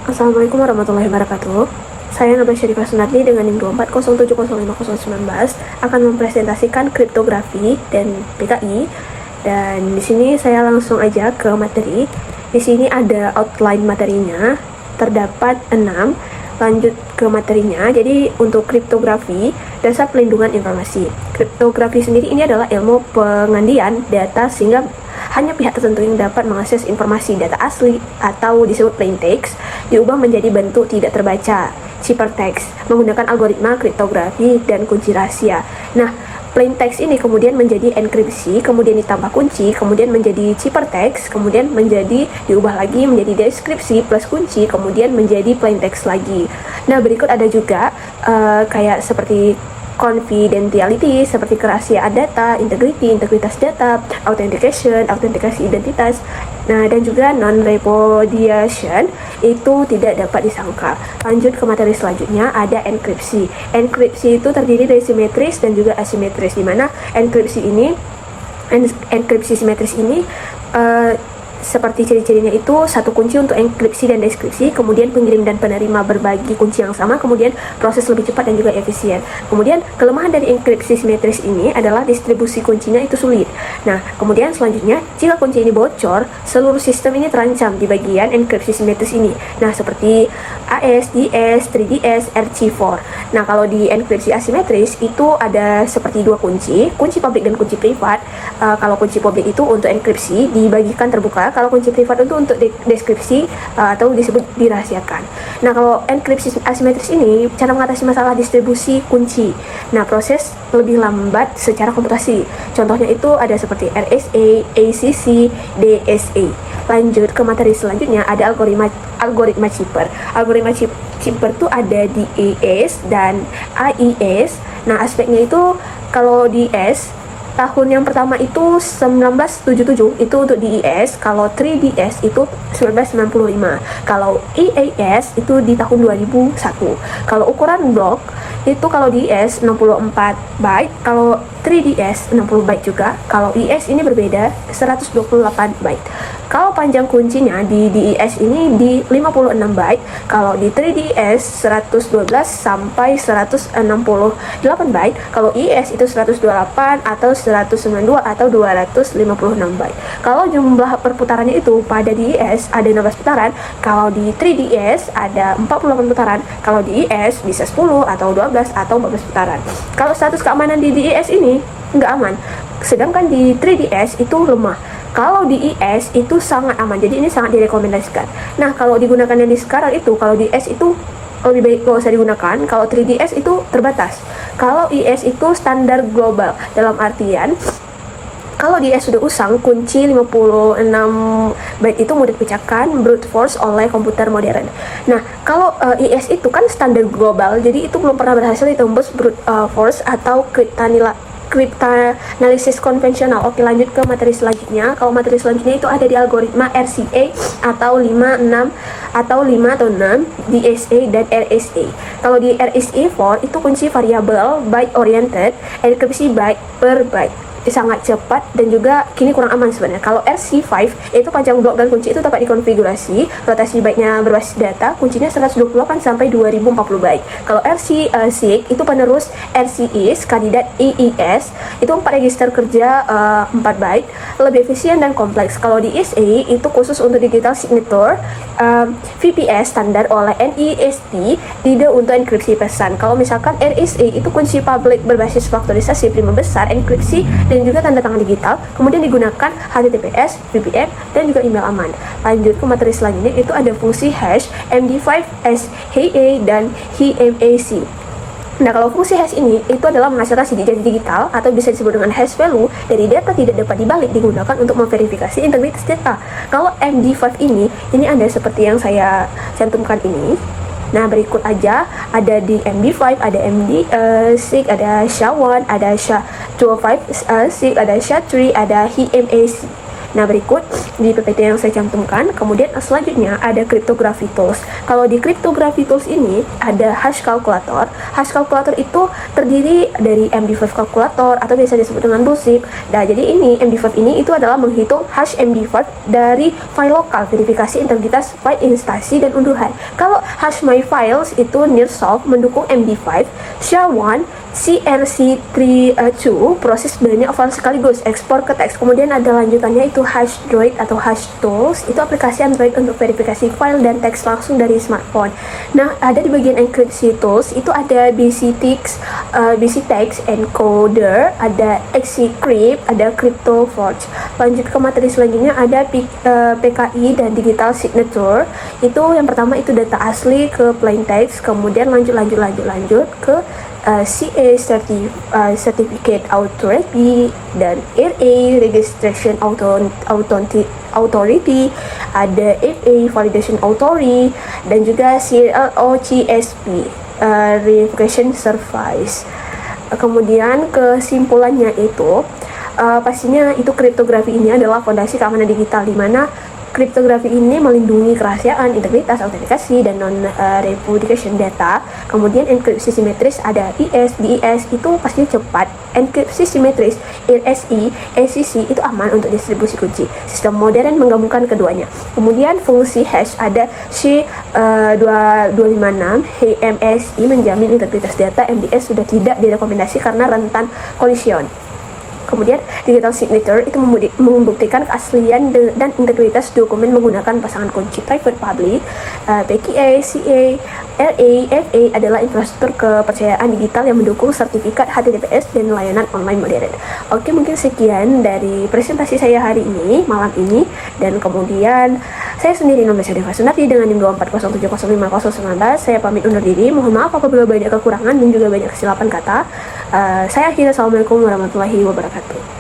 Assalamualaikum warahmatullahi wabarakatuh. Saya Nabila Syarifah Sunardi dengan NIM 2407055019 akan mempresentasikan kriptografi dan PKI. Dan di sini saya langsung aja ke materi. Di sini ada outline materinya, terdapat 6. Lanjut ke materinya. Jadi untuk kriptografi, dasar pelindungan informasi. Kriptografi sendiri ini adalah ilmu pengandian data sehingga hanya pihak tertentu yang dapat mengakses informasi data asli atau disebut plain text diubah menjadi bentuk tidak terbaca, ciphertext, menggunakan algoritma kriptografi dan kunci rahasia. Nah, plain text ini kemudian menjadi enkripsi, kemudian ditambah kunci, kemudian menjadi ciphertext, kemudian menjadi diubah lagi menjadi deskripsi plus kunci, kemudian menjadi plain text lagi. Nah, berikut ada juga kayak seperti confidentiality, seperti kerahasiaan data, integrity, integritas data, authentication, autentikasi identitas. Nah, dan juga non-repudiation itu tidak dapat disangkal. Lanjut ke materi selanjutnya, ada enkripsi. Enkripsi itu terdiri dari simetris dan juga asimetris, di mana enkripsi simetris ini seperti ciri-cirinya itu satu kunci untuk enkripsi dan deskripsi, kemudian pengirim dan penerima berbagi kunci yang sama, kemudian proses lebih cepat dan juga efisien. Kemudian kelemahan dari enkripsi simetris ini adalah distribusi kuncinya itu sulit. Nah, kemudian selanjutnya, jika kunci ini bocor, seluruh sistem ini terancam di bagian enkripsi simetris ini. Nah, seperti AS, DS, 3DS, RC4. Nah, kalau di enkripsi asimetris itu ada seperti dua kunci publik dan kunci privat. Kalau kunci publik itu untuk enkripsi dibagikan terbuka, kalau kunci privat itu untuk deskripsi atau disebut dirahasiakan. Nah, kalau enkripsi asimetris ini cara mengatasi masalah distribusi kunci. Nah, proses lebih lambat secara komputasi. Contohnya itu ada seperti RSA, ACC, DSA. Lanjut ke materi selanjutnya, ada algoritma cipher. Algoritma cipher itu ada di AES dan AIS. Nah, aspeknya itu kalau di S tahun yang pertama itu 1977 itu untuk DES, kalau 3DS itu 1995, kalau EAS itu di tahun 2001. Kalau ukuran blok itu kalau DES 64 byte, kalau 3DS 60 byte juga, kalau ES ini berbeda 128 byte. Kalau panjang kuncinya di DES ini di 56 byte, kalau di 3DS 112 sampai 168 byte, kalau ES itu 128 atau 192 atau 256 byte. Kalau jumlah perputarannya itu pada DES ada 16 putaran, kalau di 3DS ada 48 putaran, kalau di ES bisa 10 atau 12 atau 14 putaran. Kalau status keamanan di DES ini nggak aman, sedangkan di 3DS itu lemah. Kalau di IS itu sangat aman, jadi ini sangat direkomendasikan. Nah, kalau digunakan yang di sekarang itu, kalau di S itu lebih baik gak usah digunakan. Kalau 3DS itu terbatas. Kalau IS itu standar global, dalam artian kalau di S sudah usang, kunci 56 byte itu mudah dipecahkan brute force oleh komputer modern. Nah, kalau IS itu kan standar global, jadi itu belum pernah berhasil ditembus brute force atau kriptanalisis konvensional. Oke, lanjut ke materi selanjutnya. Kalau materi selanjutnya itu ada di algoritma RCA atau 5, 6 atau 5 atau 6, DSA dan RSA. Kalau di RSA4 itu kunci variabel byte oriented, enkripsi byte per byte, sangat cepat dan juga kini kurang aman sebenarnya. Kalau RC5 itu panjang blok dan kunci itu dapat dikonfigurasi, rotasi byte-nya berbasis data, kuncinya 128 sampai 2040 byte. Kalau RC6 itu penerus RCIS, kandidat EIS, itu 4 register kerja 4 byte, lebih efisien dan kompleks. Kalau di SA itu khusus untuk digital signature, VPS standar oleh NIST, tidak untuk enkripsi pesan. Kalau misalkan RSA itu kunci publik berbasis faktorisasi prima besar, enkripsi dan juga tanda tangan digital, kemudian digunakan HTTPS, VPN, dan juga email aman. Lanjut ke materi selanjutnya, itu ada fungsi hash, MD5, SHA, dan HMAC. Nah, kalau fungsi hash ini itu adalah menghasilkan sidik jari digital atau bisa disebut dengan hash value dari data tidak dapat dibalik, digunakan untuk memverifikasi integritas data. Kalau MD5 ini ada seperti yang saya cantumkan ini. Nah, berikut aja ada di MD5, ada MD6, ada SHA-1, ada SHA-256, ada SHA-3, ada HMAC. Nah, berikut di PPT yang saya cantumkan. Kemudian selanjutnya ada cryptography tools. Kalau di cryptography tools ini ada hash calculator. Hash calculator itu terdiri dari MD5 calculator atau biasa disebut dengan BUSIP. Nah, jadi ini MD5 ini itu adalah menghitung hash MD5 dari file lokal, verifikasi integritas file instansi dan unduhan. Kalau hash my files itu Nearsolve mendukung MD5, SHA-1, CRC32 proses banyak file sekaligus, ekspor ke teks. Kemudian ada lanjutannya itu Hashdroid atau Hashtools, itu aplikasi Android untuk verifikasi file dan teks langsung dari smartphone. Nah, ada di bagian enkripsi tools itu ada BCTeX, BCTeX Encoder, ada Xcrypt, ada CryptoForge. Lanjut ke materi selanjutnya ada PKI dan Digital Signature. Itu yang pertama itu data asli ke plain text, kemudian lanjut ke CA Certificate Authority dan RA Registration Authority, ada FA Validation Authority, dan juga CLOCSP Verification Service. Kemudian kesimpulannya itu pastinya itu kriptografi ini adalah fondasi keamanan digital, di mana kriptografi ini melindungi kerahasiaan, integritas, autentikasi, dan non-repudiation data. Kemudian enkripsi simetris ada IS, BIS itu pastinya cepat. Enkripsi simetris, RSI, ACC itu aman untuk distribusi kunci. Sistem modern menggabungkan keduanya. Kemudian fungsi hash ada C256, HMSI menjamin integritas data. MDS sudah tidak direkomendasi karena rentan kolision. Kemudian digital signature itu membuktikan keaslian dan integritas dokumen menggunakan pasangan kunci private public. PKI, CA, RA, FA adalah infrastruktur kepercayaan digital yang mendukung sertifikat HTTPS dan layanan online modern. Oke, mungkin sekian dari presentasi saya hari ini, malam ini. Dan kemudian saya sendiri Noma Syarifah Sunardi dengan NIM 240705019. Saya pamit undur diri. Mohon maaf apabila banyak kekurangan dan juga banyak kesilapan kata. Saya akhirnya, assalamualaikum warahmatullahi wabarakatuh.